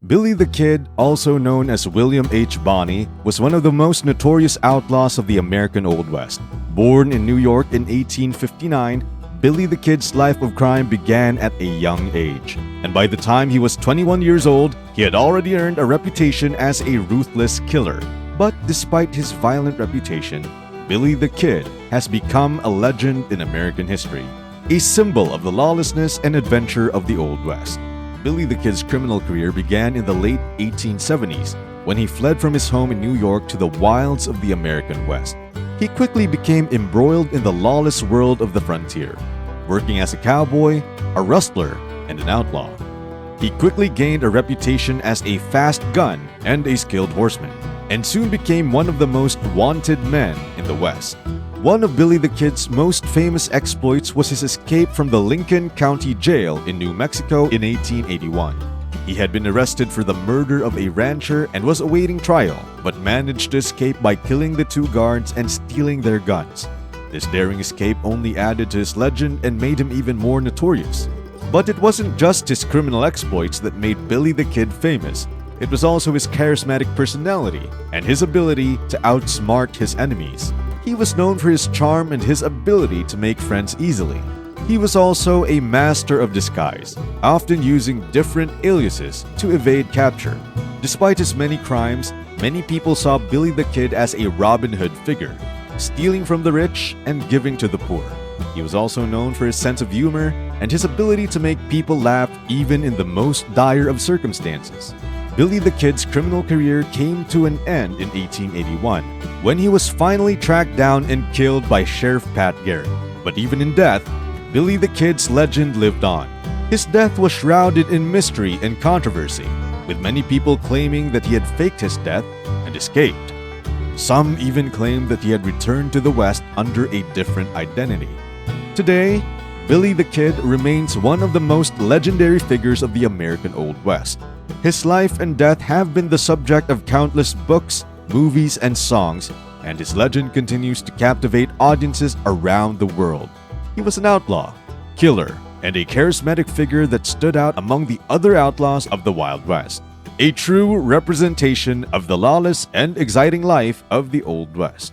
Billy the Kid, also known as William H. Bonney, was one of the most notorious outlaws of the American Old West. Born in New York in 1859, Billy the Kid's life of crime began at a young age. And by the time he was 21 years old, he had already earned a reputation as a ruthless killer. But despite his violent reputation, Billy the Kid has become a legend in American history, a symbol of the lawlessness and adventure of the Old West. Billy the Kid's criminal career began in the late 1870s when he fled from his home in New York to the wilds of the American West. He quickly became embroiled in the lawless world of the frontier, working as a cowboy, a rustler, and an outlaw. He quickly gained a reputation as a fast gun and a skilled horseman, and soon became one of the most wanted men in the West. One of Billy the Kid's most famous exploits was his escape from the Lincoln County Jail in New Mexico in 1881. He had been arrested for the murder of a rancher and was awaiting trial, but managed to escape by killing the two guards and stealing their guns. This daring escape only added to his legend and made him even more notorious. But it wasn't just his criminal exploits that made Billy the Kid famous. It was also his charismatic personality and his ability to outsmart his enemies. He was known for his charm and his ability to make friends easily. He was also a master of disguise, often using different aliases to evade capture. Despite his many crimes, many people saw Billy the Kid as a Robin Hood figure, stealing from the rich and giving to the poor. He was also known for his sense of humor and his ability to make people laugh even in the most dire of circumstances. Billy the Kid's criminal career came to an end in 1881 when he was finally tracked down and killed by Sheriff Pat Garrett. But even in death, Billy the Kid's legend lived on. His death was shrouded in mystery and controversy, with many people claiming that he had faked his death and escaped. Some even claimed that he had returned to the West under a different identity. Today, Billy the Kid remains one of the most legendary figures of the American Old West. His life and death have been the subject of countless books, movies, and songs, and his legend continues to captivate audiences around the world. He was an outlaw, killer, and a charismatic figure that stood out among the other outlaws of the Wild West. A true representation of the lawless and exciting life of the Old West.